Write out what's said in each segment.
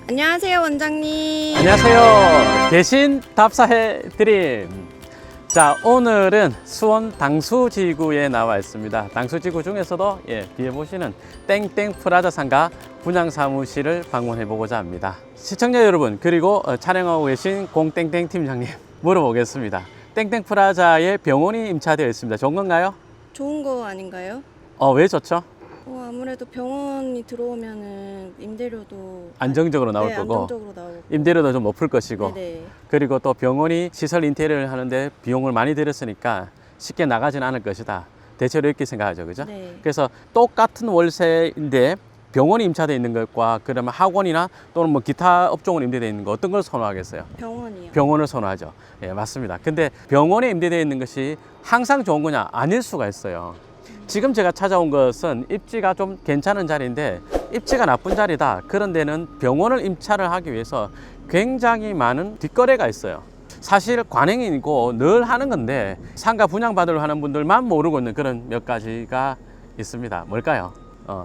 안녕하세요, 원장님. 안녕하세요. 대신 답사해 드림. 자, 오늘은 수원 당수지구에 나와 있습니다. 당수지구 중에서도 뒤에 보시는 땡땡 프라자 상가 분양사무실을 방문해 보고자 합니다. 시청자 여러분, 그리고 촬영하고 계신 공땡땡 팀장님 물어보겠습니다. 땡땡 프라자에 병원이 임차되어 있습니다. 좋은 건가요? 좋은 거 아닌가요? 왜 좋죠? 아무래도 병원이 들어오면은 임대료도 안정적으로 나올 거고, 안정적으로 나오고 임대료도 좀 높을 것이고, 네네. 그리고 또 병원이 시설 인테리어를 하는데 비용을 많이 들였으니까 쉽게 나가지는 않을 것이다. 대체로 이렇게 생각하죠, 그죠? 네. 그래서 똑같은 월세인데 병원이 임차되어 있는 것과 그러면 학원이나 또는 뭐 기타 업종으로 임대되어 있는 거 어떤 걸 선호하겠어요? 병원이요. 병원을 선호하죠. 예, 맞습니다. 근데 병원에 임대되어 있는 것이 항상 좋은 거냐? 아닐 수가 있어요. 지금 제가 찾아온 것은 입지가 좀 괜찮은 자리인데 입지가 나쁜 자리다. 그런 데는 병원을 임차를 하기 위해서 굉장히 많은 뒷거래가 있어요. 사실 관행이고 늘 하는 건데 상가 분양받으러 하는 분들만 모르고 있는 그런 몇 가지가 있습니다. 뭘까요?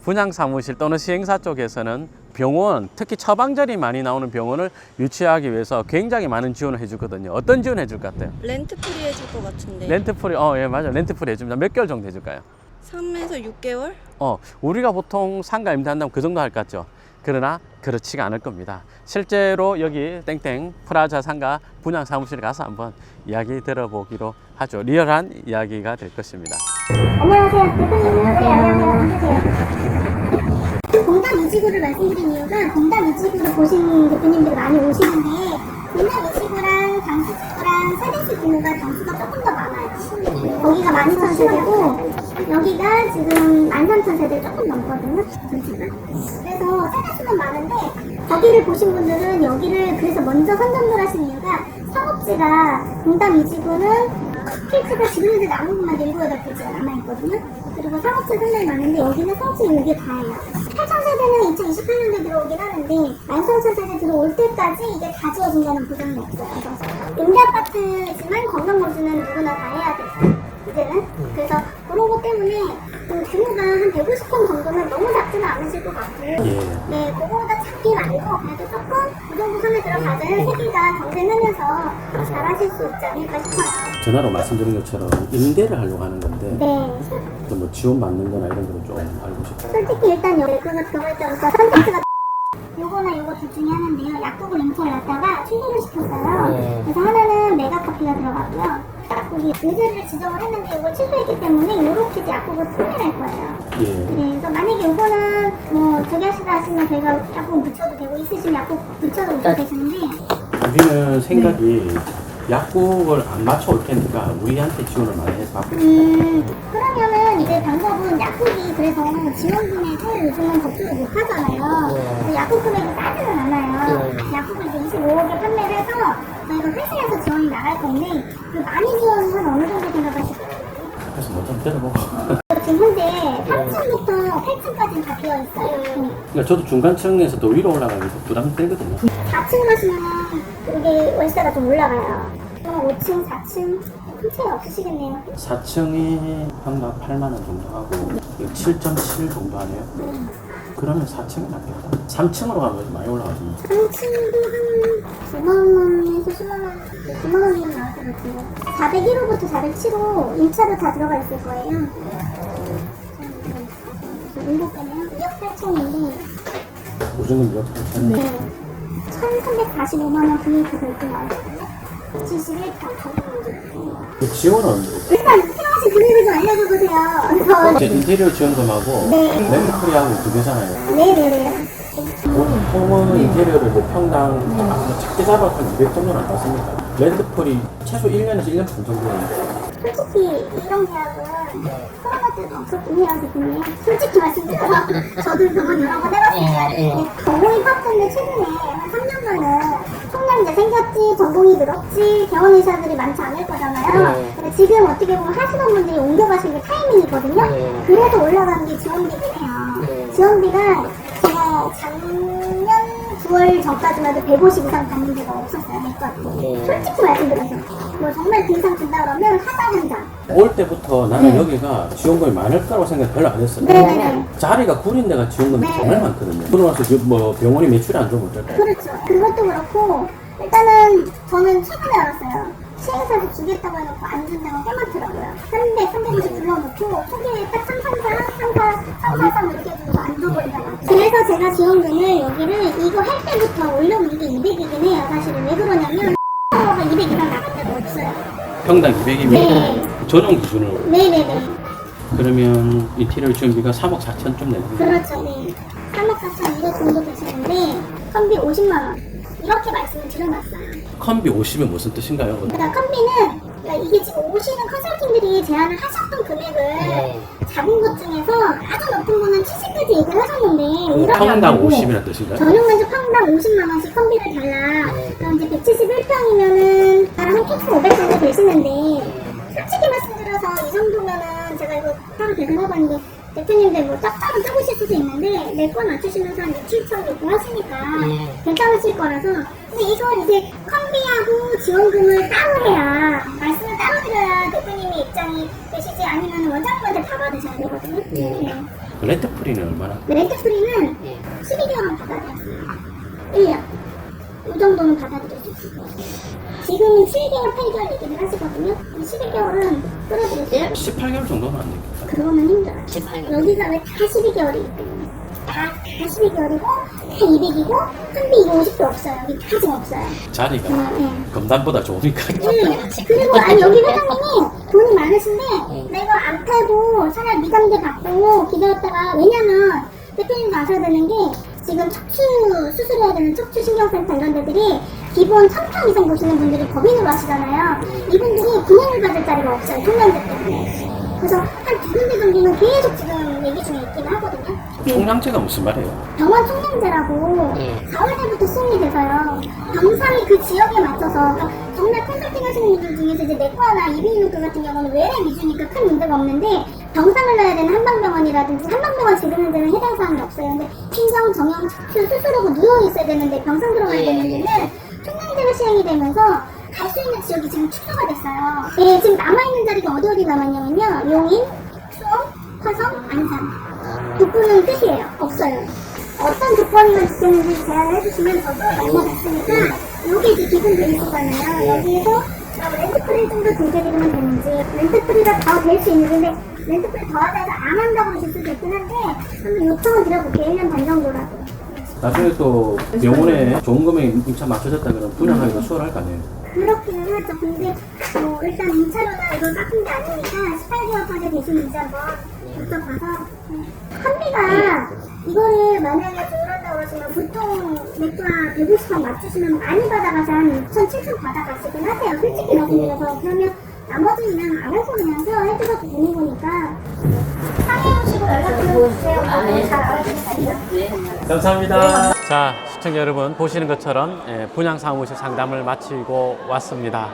분양사무실 또는 시행사 쪽에서는 병원, 특히 처방전이 많이 나오는 병원을 유치하기 위해서 굉장히 많은 지원을 해주거든요. 어떤 지원 해줄 것 같아요? 렌트프리 해줄 것 같은데. 렌트프리, 예, 맞아요. 렌트프리 해줍니다. 몇 개월 정도 해줄까요? 3에서 6개월? 우리가 보통 상가 임대한다면 그 정도 할 것 같죠. 그러나 그렇지가 않을 겁니다. 실제로 여기 땡땡 프라자 상가 분양 사무실에 가서 한번 이야기 들어보기로 하죠. 리얼한 이야기가 될 것입니다. 안녕하세요. 대표님. 안녕하세요. 공단 이지구를 말씀드린 이유가 공단 이지구를 보신 대표님들이 많이 오시는데 공단 이지구랑 당수지구랑 세대수 규모가 당수가 조금 더 많아요. 거기가 12,000세대고 여기가 지금 13,000세대 조금 넘거든요. 그래서 세대수는 많은데 거기를 보신 분들은 여기를 그래서 먼저 선정을 하신 이유가 상업지가 공단 이지구는 필지가 지금 현재 남은 것만 7, 8필지가 남아있거든요. 그리고 상업지 상당히 많은데 여기는 상업지 6개 다예요. 8,000세대는 2028년도에 들어오긴 하는데 13,000세대 들어올 때까지 이게 다 지어진다는 보장이 없어요. 그래서 임대아파트지만 건강보증은 누구나 다 해야 돼요. 이제는. 그래서 그런 것 때문에 규모가 한 150평 정도면 너무 작지는 않으실 것 같고 네, 그거보다 작게 말고 그래도 조금 그 정도 선에 들어가면 세기가 경쟁하면서 잘하실 수 있지 않을까 싶어요. 전화로 말씀드린 것처럼 임대를 하려고 하는 건데 네. 뭐 지원 받는 거나 이런 거를 좀 알고 싶어요. 솔직히 일단 그거 들어갈 때부터 선택지가 요거나 요거 둘 중에 하나인데요. 약국을 임차를 했다가 출리를 시켰어요. 그래서 하나는 메가커피가 들어갔고요. 약국이 의제를 지정을 했는데 이걸 취소했기 때문에 요렇게 약국을 판매할 거예요. 네, 그래서 만약에 요거는 뭐 저기 하시면 저희가 약국 붙여도 되고 있으시면 약국 붙여도 되시는데 우리는 생각이 약국을 안 맞춰 올 테니까 우리한테 지원을 많이 해서 받고 그러면은 이제 방법은 약국이 그래서 지원금액을 요즘은 법적으로 못 하잖아요. 그래서 약국 금액이 싸지는 않아요. 약국을 이제 25억에 판매를 해서 저희가 회사에서 지원이 나갈 건데 그 많이 지원은 한 어느 정도 생각하실까요? 그래서 뭐 좀 들어보고 지금 현재 3층부터 8층까지 다 되어 있어요. 그러니까 저도 중간층에서 더 위로 올라가면 부담되거든요. 4층 가시면 그게 월세가 좀 올라가요. 5층, 4층 큰 차이 없으시겠네요. 4층이 평당 8만 원 정도 하고 7.7 정도 하네요. 그러면 4층이 낫겠다. 3층으로 가면 많이 올라가거든요. 3층도 한 9만원에서 10만원, 9만원이면 나올 것 같아요. 401호부터 407호 1차로 다 들어가 있을 거예요. 인도가면 2억 8천인데 보증금 몇 %? 네. 1,345만원 금액이 별도 나왔거든요. 71평. 지원은 일단 필요하신 금액을 좀 알려줘보세요. 이제 인테리어 지원금하고 렌트프리하고 두 개잖아요. 네네네. 보통은 인테리어를 뭐 평당 작게 잡아서 한 200 정도는 안 받습니다. 렌트프리 최소 1년에서 1년 반 정도는. 솔직히 이런 계약은 코로나 때도 없었고 해야 되겠네요. 솔직히 말씀드려서 저도 그거 여러 번 해봤어요. 전공의 파업 때문에 최근에 한 3년간은 총량제 생겼지, 전공이 늘었지, 개원 의사들이 많지 않을 거잖아요. 근데 지금 어떻게 보면 하시는 분들이 옮겨가실 게 타이밍이거든요. 그래도 올라간 게 지원비긴 해요. 지원비가 제가 작년 9월 전까지만 해도 150 이상 받는 데가 없었어요. 내 거. 솔직히 말씀드려서. 뭐 정말 그 이상 준다 그러면 한 장. 올 때부터 나는 여기가 지원금이 많을 거라고 생각 별로 안 했어요. 네네네. 자리가 구린 데가 지원금이 네. 정말 많거든요. 그러고 나서 뭐 병원이 매출이 안 좋으면 어떨까요? 그렇죠. 그것도 그렇고 일단은 저는 최근에 알았어요. 시행사에서 주겠다고 해놓고 안 준다고 꽤 많더라고요. 350 불러놓고 초기에 딱 343 이렇게 해주고 안 줘버리다가. 그래서 제가 지원금을 여기를 이거 할 때부터 올려놓은 게 200이긴 해요. 사실은 왜 그러냐면 가 200 이상 나간 데가 없어요. 평당 200이면 네. 전용 기준으로. 네네네. 그러면 인테리어 지원비가 3억 4천 좀 내는 거예요. 그렇죠. 네. 3억 4천 200 정도 되시는데 컨비 50만 원. 이렇게 말씀을 드려놨어요. 컴비 50은 무슨 뜻인가요? 그러니까 컨비는 그러니까 이게 지금 오시는 컨설팅들이 제안을 하셨던 금액을 작은 것 중에서 아주 높은 거는 70까지 얘기를 하셨는데 이렇게 평당 안 되고 50이라는 뜻인가요? 전용 면적 평당 50만 원씩 컨비를 달라. 그럼 이제 171평이면은 한 1,500 정도 되시는데 솔직히 말씀드려서 이 정도면은 제가 이거 따로 계산해봤는데 대표님들 뭐 짝짝은 적으실 수도 있는데 내 건 맞추시면서 한 6, 7천 정도 하시니까 괜찮으실 거라서 근데 이걸 이제 컨비하고 지원금을 따로 해야 말씀을 따로 드려야 대표님의 입장이 되시지 아니면 원장님한테 다 받으셔야 되거든요. 네. 렌트 프리는 얼마나? 렌트 프리는 12개월은 받아들였어요. 1년. 이 정도는 받아들일 수 있어요. 지금은 7개월, 8개월 얘기를 하시거든요. 12개월은 끌어드렸어요. 18개월 정도는 안 되겠다. 그거는 힘들어요. 여기가 왜 다 12개월이기 때문에. 다 12개월이고, 다 200이고, 한비 이거 50도 없어요. 여기 다 지금 없어요. 자리가 네. 검단보다 좋으니까. 그리고 아니 여기 회장님이 돈이 많으신데 내가 안 팔고 차라리 미담대 받고 기다렸다가 왜냐면 대표님도 아셔야 되는 게 지금 척추 수술해야 되는 척추신경센터 이런 데들이 기본 1000평 이상 보시는 분들이 법인으로 하시잖아요. 이분들이 분양을 받을 자리가 없어요. 통면제 때문에. 그래서 한 두 군데 정도는 계속 지금 얘기 중에 있긴 하거든요. 총량제가 무슨 말이에요? 병원 총량제라고 4월달부터 수용이 돼서요. 병상이 그 지역에 맞춰서 그러니까 정말 컨설팅 하시는 분들 중에서 이제 내과나 이비인후과 같은 경우는 외래 위주니까 큰 문제가 없는데 병상을 넣어야 되는 한방병원이라든지 한방병원 지르는 데는 해당 사항이 없어요. 근데 신경, 정형, 척추 수술하고 누워 있어야 되는데 병상 들어가야 되는 데는 총량제가 시행이 되면서 갈 수 있는 지역이 지금 축소가 됐어요. 네, 지금 남아있는 자리가 어디 남았냐면요. 용인, 수원, 화성, 안산. 북부는 끝이에요. 없어요. 어떤 조건만 지켰는지 제안을 해주시면 저도 넘어갔으니까 여기 이제 기본 베이스잖아요. 여기에서 렌트프리 정도 등재드리면 되는지 렌트프리가 더 될 수 있는데 렌트프리 더 하자 해서 안 한다고 하실 수도 있긴 한데 한번 요청을 드려볼게요. 1년 반 정도라도. 나중에 또 병원에 좋은 금액 임차 맞춰졌다 그러면 분양하기가 수월할 거 아니에요? 그렇기는 하죠. 근데 뭐 일단 임차료나 이걸 깎은 게 아니니까 18개월까지 되시는지 한번 여쭤봐서 컨비가 이거를 만약에 들어간다고 그러시면 보통 내과 150만 맞추시면 많이 받아가서 한 6천, 7천 받아가시긴 하세요. 솔직히 말씀드려서 그러면 나머지는 그냥 알아서 그냥 세워해주셔도 되는 거니까 상해오시고 연락드려주세요. 잘 알아주세요. 감사합니다. 자, 시청자 여러분 보시는 것처럼 분양사무실 상담을 마치고 왔습니다.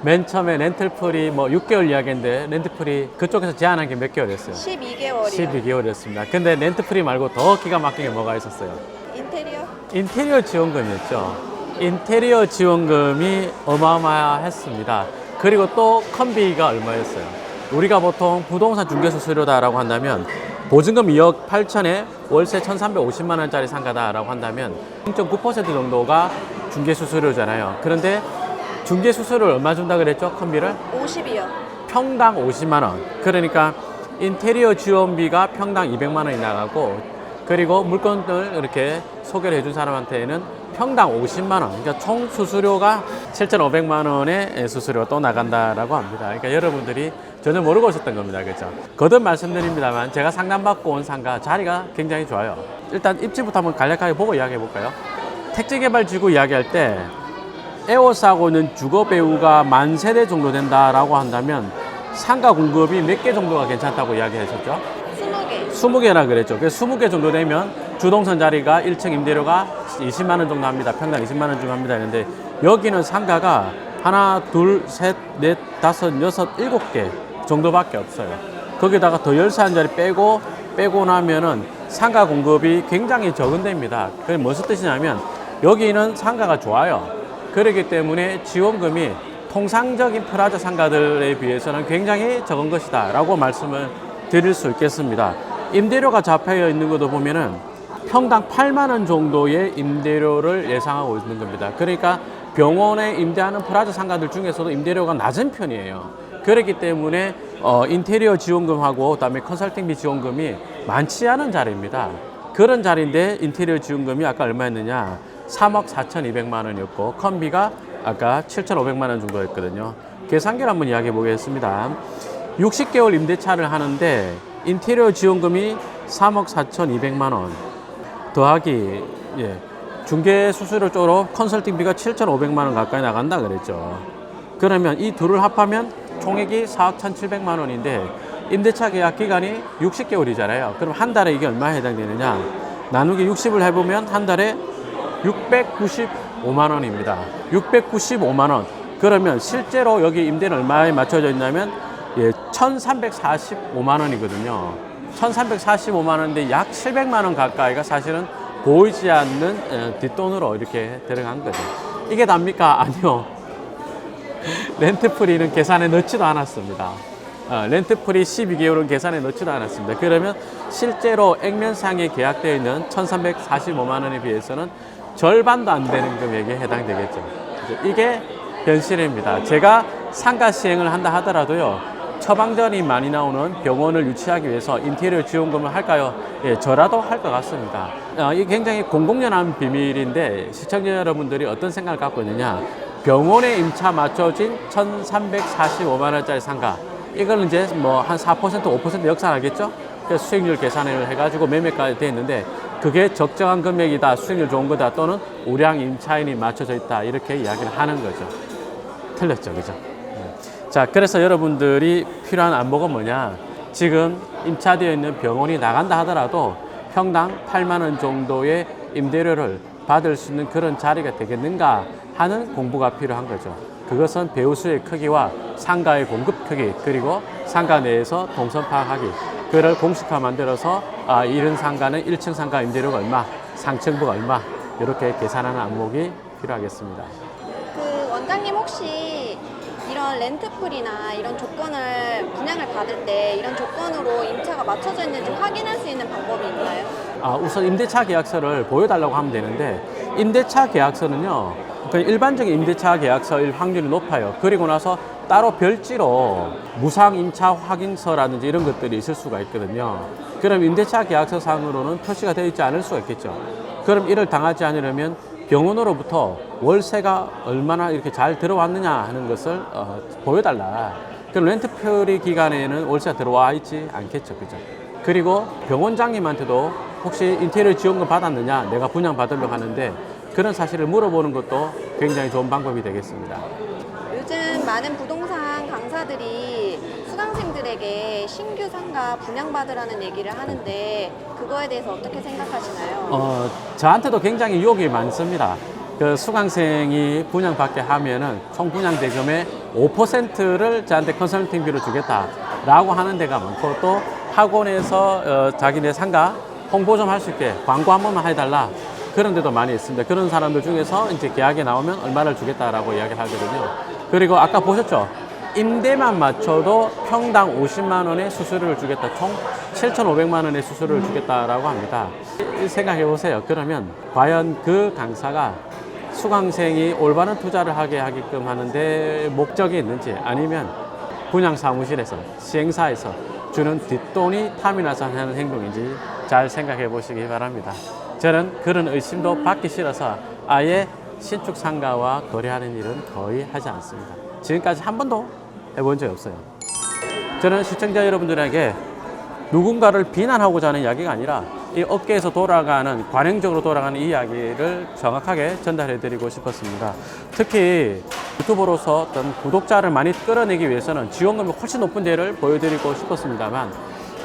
맨 처음에 렌틀풀이 뭐 6개월 이야기인데 렌트풀이 그쪽에서 제안한 게 몇 개월이었어요? 12개월이요. 12개월이었습니다. 근데 렌트풀이 말고 더 기가 막힌 게 뭐가 있었어요? 인테리어? 인테리어 지원금이었죠. 인테리어 지원금이 어마어마했습니다. 그리고 또 컨비가 얼마였어요? 우리가 보통 부동산 중개수수료다라고 한다면 보증금 2억 8천에 월세 1,350만 원짜리 상가다라고 한다면 0.9% 정도가 중개수수료잖아요. 그런데 중개수수료를 얼마 준다 그랬죠? 컨비를? 50이요. 평당 50만 원. 그러니까 인테리어 지원비가 평당 200만 원이 나가고 그리고 물건을 이렇게 소개를 해준 사람한테는 평당 50만 원. 그러니까 총 수수료가 7,500만 원의 수수료가 또 나간다라고 합니다. 그러니까 여러분들이 전혀 모르고 있었던 겁니다. 그렇죠? 거듭 말씀드립니다만 제가 상담받고 온 상가 자리가 굉장히 좋아요. 일단 입지부터 한번 간략하게 보고 이야기해 볼까요? 택지개발지구 이야기할 때 에워싸고 있는 주거 배우가 10,000세대 정도 된다라고 한다면 상가 공급이 몇 개 정도가 괜찮다고 이야기하셨죠? 20개. 20개라 그랬죠. 그래서 20개 정도 되면 주동선 자리가 1층 임대료가 20만 원 정도 합니다. 평당 20만 원 정도 합니다. 그런데 여기는 상가가 하나, 둘, 셋, 넷, 다섯, 여섯, 7개 정도밖에 없어요. 거기다가 더 열세 한 자리 빼고 나면은 상가 공급이 굉장히 적은 데입니다. 그게 무슨 뜻이냐면 여기는 상가가 좋아요. 그렇기 때문에 지원금이 통상적인 프라자 상가들에 비해서는 굉장히 적은 것이다 라고 말씀을 드릴 수 있겠습니다. 임대료가 잡혀 있는 것도 보면은 평당 8만 원 정도의 임대료를 예상하고 있는 겁니다. 그러니까 병원에 임대하는 프라자 상가들 중에서도 임대료가 낮은 편이에요. 그렇기 때문에 인테리어 지원금하고 그다음에 컨설팅비 지원금이 많지 않은 자리입니다. 그런 자리인데 인테리어 지원금이 아까 얼마였느냐? 3억 4,200만 원이었고 컨비가 아까 7,500만 원 정도였거든요. 계산기를 한번 이야기해 보겠습니다. 60개월 임대차를 하는데 인테리어 지원금이 3억 4,200만 원 더하기 중개 수수료 쪽으로 컨설팅비가 7,500만 원 가까이 나간다 그랬죠. 그러면 이 둘을 합하면 총액이 4억 1,700만 원인데 임대차 계약 기간이 60개월이잖아요. 그럼 한 달에 이게 얼마에 해당되느냐? 나누기 60을 해보면 한 달에 695만 원입니다. 695만 원. 그러면 실제로 여기 임대는 얼마에 맞춰져 있냐면 1,345만 원이거든요. 1,345만 원인데 약 700만 원 가까이가 사실은 보이지 않는 뒷돈으로 이렇게 들어간 거죠. 이게 답니까? 아니요. 렌트프리는 계산에 넣지도 않았습니다. 렌트프리 12개월은 계산에 넣지도 않았습니다. 그러면 실제로 액면상에 계약되어 있는 1,345만 원에 비해서는 절반도 안 되는 금액에 해당되겠죠. 이게 현실입니다. 제가 상가 시행을 한다 하더라도요. 처방전이 많이 나오는 병원을 유치하기 위해서 인테리어 지원금을 할까요? 저라도 할 것 같습니다. 이게 굉장히 공공연한 비밀인데 시청자 여러분들이 어떤 생각을 갖고 있느냐? 병원에 임차 맞춰진 1,345만 원짜리 상가. 이걸 이제 뭐 한 4%, 5% 역산하겠죠? 그래서 수익률 계산을 해가지고 매매까지 돼 있는데 그게 적정한 금액이다, 수익률 좋은 거다, 또는 우량 임차인이 맞춰져 있다, 이렇게 이야기를 하는 거죠. 틀렸죠, 그죠? 자, 그래서 여러분들이 필요한 안목은 뭐냐? 지금 임차되어 있는 병원이 나간다 하더라도 평당 8만 원 정도의 임대료를 받을 수 있는 그런 자리가 되겠는가 하는 공부가 필요한 거죠. 그것은 배우수의 크기와 상가의 공급 크기, 그리고 상가 내에서 동선 파악하기, 그를 공식화 만들어서 이런 상가는 1층 상가 임대료가 얼마, 상층부가 얼마, 이렇게 계산하는 안목이 필요하겠습니다. 그 원장님 혹시 이런 렌트풀이나 이런 조건을 분양을 받을 때 이런 조건으로 임차가 맞춰져 있는지 확인할 수 있는 방법이 있나요? 우선 임대차 계약서를 보여달라고 하면 되는데, 임대차 계약서는요, 일반적인 임대차 계약서일 확률이 높아요. 그리고 나서 따로 별지로 무상 임차 확인서라든지 이런 것들이 있을 수가 있거든요. 그럼 임대차 계약서 상으로는 표시가 되어 있지 않을 수가 있겠죠. 그럼 이를 당하지 않으려면 병원으로부터 월세가 얼마나 이렇게 잘 들어왔느냐 하는 것을 보여달라. 그럼 렌트프리 기간에는 월세가 들어와 있지 않겠죠, 그죠? 그리고 병원장님한테도 혹시 인테리어 지원금 받았느냐, 내가 분양 받으려고 하는데, 그런 사실을 물어보는 것도 굉장히 좋은 방법이 되겠습니다. 요즘 많은 부동산 강사들이 수강생들에게 신규 상가 분양받으라는 얘기를 하는데 그거에 대해서 어떻게 생각하시나요? 저한테도 굉장히 유혹이 많습니다. 그 수강생이 분양받게 하면은 총 분양 대금의 5%를 저한테 컨설팅비로 주겠다라고 하는 데가 많고, 또 학원에서 자기네 상가 홍보 좀 할 수 있게 광고 한 번만 해달라, 그런 데도 많이 있습니다. 그런 사람들 중에서 이제 계약에 나오면 얼마를 주겠다라고 이야기를 하거든요. 그리고 아까 보셨죠? 임대만 맞춰도 평당 50만 원의 수수료를 주겠다. 총 7,500만 원의 수수료를 주겠다라고 합니다. 생각해 보세요. 그러면 과연 그 강사가 수강생이 올바른 투자를 하게 하게끔 하는데 목적이 있는지, 아니면 분양사무실에서, 시행사에서 주는 뒷돈이 탐이 나서 하는 행동인지 잘 생각해 보시기 바랍니다. 저는 그런 의심도 받기 싫어서 아예 신축 상가와 거래하는 일은 거의 하지 않습니다. 지금까지 한 번도 해본 적이 없어요. 저는 시청자 여러분들에게 누군가를 비난하고자 하는 이야기가 아니라 이 업계에서 돌아가는, 관행적으로 돌아가는 이야기를 정확하게 전달해 드리고 싶었습니다. 특히 유튜버로서 어떤 구독자를 많이 끌어내기 위해서는 지원금이 훨씬 높은 데를 보여드리고 싶었습니다만,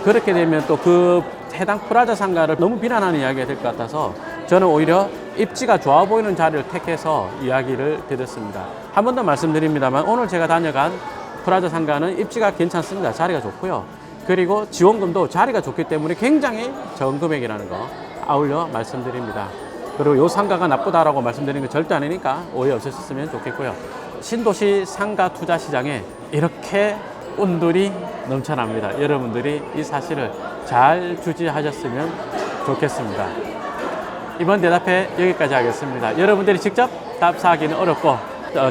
그렇게 되면 또 그 해당 프라자 상가를 너무 비난하는 이야기가 될 것 같아서 저는 오히려 입지가 좋아 보이는 자리를 택해서 이야기를 드렸습니다. 한 번 더 말씀드립니다만, 오늘 제가 다녀간 프라자 상가는 입지가 괜찮습니다. 자리가 좋고요. 그리고 지원금도 자리가 좋기 때문에 굉장히 적은 금액이라는 거 아울러 말씀드립니다. 그리고 요 상가가 나쁘다라고 말씀드리는 게 절대 아니니까 오해 없으셨으면 좋겠고요. 신도시 상가 투자 시장에 이렇게 운들이 넘쳐납니다. 여러분들이 이 사실을 잘 주지하셨으면 좋겠습니다. 이번 대답회 여기까지 하겠습니다. 여러분들이 직접 답사하기는 어렵고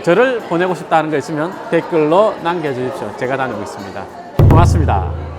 저를 보내고 싶다는 거 있으면 댓글로 남겨주십시오. 제가 다녀오겠습니다. 고맙습니다.